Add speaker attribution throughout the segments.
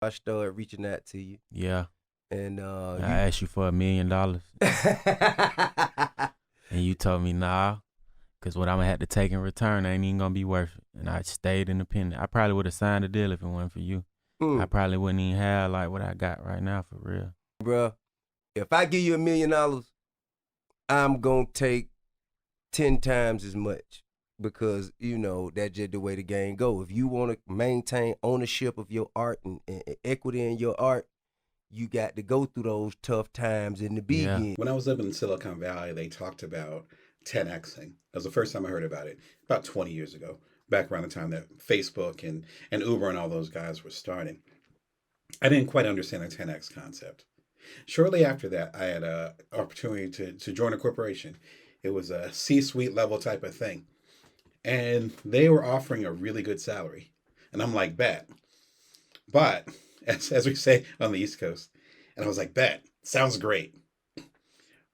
Speaker 1: I started reaching out to you,
Speaker 2: Yeah.
Speaker 1: and
Speaker 2: I asked you for $1 million, and you told me nah, cause what I'm gonna have to take in return ain't even gonna be worth it. And I stayed independent. I probably would have signed a deal if it wasn't for you. I
Speaker 1: mm,
Speaker 2: probably wouldn't even have like what I got right now for real.
Speaker 1: bruh, if I give you $1 million, I'm gonna take 10 times as much because that's just the way the game go. If you want to maintain ownership of your art and equity in your art, you got to go through those tough times in the
Speaker 2: Yeah.
Speaker 1: beginning.
Speaker 3: When I was living in Silicon Valley, they talked about 10xing. That was the first time I heard about it, about 20 years ago, back around the time that Facebook and Uber and all those guys were starting. I didn't quite understand the 10x concept. Shortly after that, I had an opportunity to join a corporation. It was a C suite level type of thing. And they were offering a really good salary. And I'm like, bet. But, as we say on the East Coast, and I was like, bet, sounds great.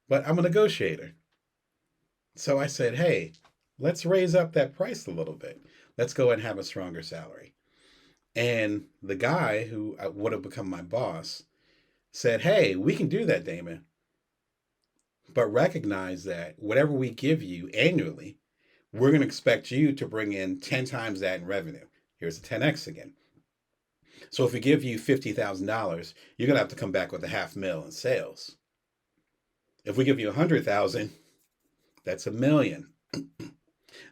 Speaker 3: But I'm a negotiator. So I said, hey, let's raise up that price a little bit. Let's go and have a stronger salary. And the guy who would have become my boss said, hey, we can do that, Damon, but recognize that whatever we give you annually, we're going to expect you to bring in 10 times that in revenue. Here's the 10x again. So if we give you $50,000, you're going to have to come back with a half mil in sales. If we give you 100,000, that's $1 million.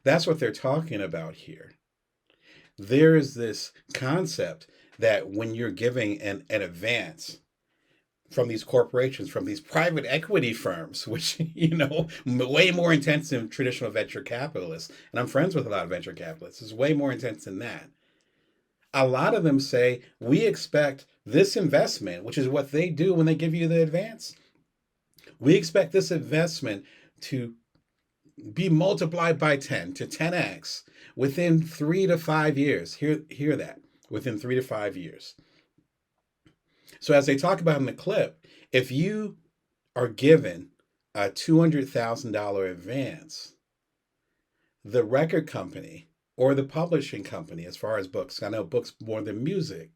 Speaker 3: That's what they're talking about here. There is this concept that when you're giving an advance from these corporations, from these private equity firms, which, way more intense than traditional venture capitalists, and I'm friends with a lot of venture capitalists, is way more intense than that. A lot of them say, we expect this investment, which is what they do when they give you the advance. We expect this investment to be multiplied by 10 to 10x within 3 to 5 years. Hear that. Within 3 to 5 years. So as they talk about in the clip, if you are given a $200,000 advance, the record company or the publishing company, as far as books, I know books more than music,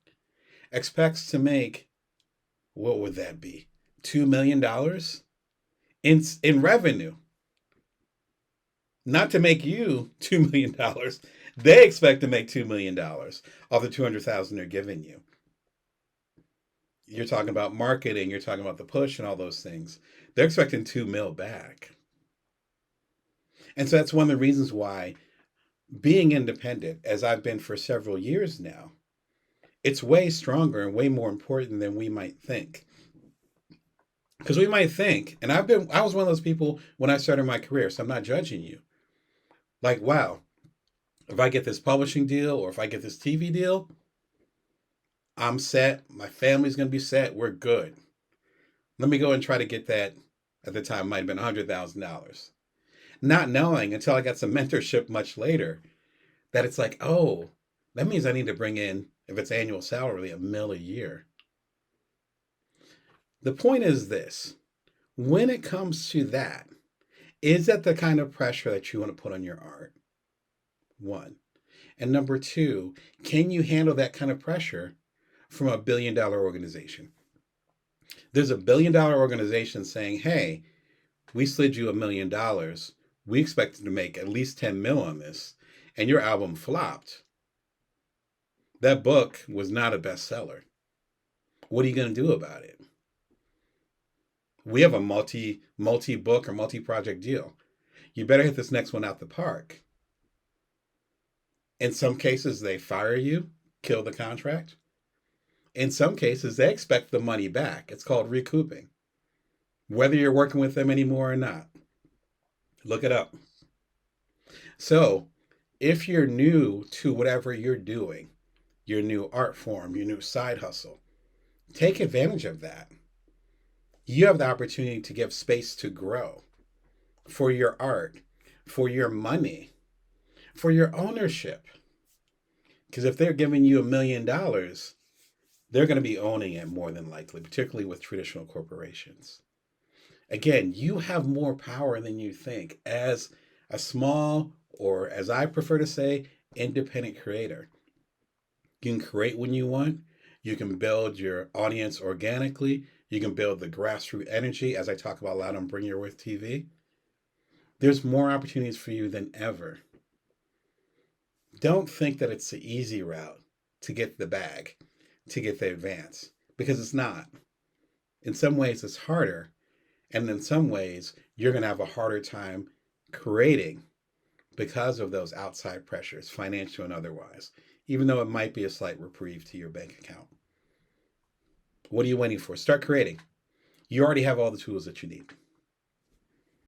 Speaker 3: expects to make, what would that be? $2 million in revenue. Not to make you $2 million. They expect to make $2 million off the 200,000 they're giving you. You're talking about marketing, you're talking about the push and all those things. They're expecting 2 mil back. And so that's one of the reasons why being independent, as I've been for several years now, it's way stronger and way more important than we might think. Because we might think, and I was one of those people when I started my career, so I'm not judging you. Like, wow, if I get this publishing deal or if I get this TV deal, I'm set. My family's going to be set. We're good. Let me go and try to get that. At the time, it might have been $100,000. Not knowing until I got some mentorship much later that it's like, oh, that means I need to bring in, if it's annual salary, $1 million a year. The point is this: when it comes to that, is that the kind of pressure that you want to put on your art? One. And number two, can you handle that kind of pressure from a $1 billion organization? There's a $1 billion organization saying, hey, we slid you $1 million. We expected to make at least 10 mil on this, and your album flopped. That book was not a bestseller. What are you going to do about it? We have a multi book or multi project deal. You better hit this next one out the park. In some cases, they fire you, kill the contract. In some cases, they expect the money back. It's called recouping, whether you're working with them anymore or not. Look it up. So, if you're new to whatever you're doing, your new art form, your new side hustle, take advantage of that. You have the opportunity to give space to grow for your art, for your money, for your ownership. Because if they're giving you $1 million, they're going to be owning it more than likely, particularly with traditional corporations. Again, you have more power than you think as a small, or as I prefer to say, independent creator. You can create when you want, You can build your audience organically. You can build the grassroots energy, as I talk about a lot on Bring Your Worth TV. There's more opportunities for you than ever. Don't think that it's the easy route to get the bag, to get the advance, because it's not. In some ways, it's harder. And in some ways, you're going to have a harder time creating because of those outside pressures, financial and otherwise, even though it might be a slight reprieve to your bank account. What are you waiting for? Start creating. You already have all the tools that you need.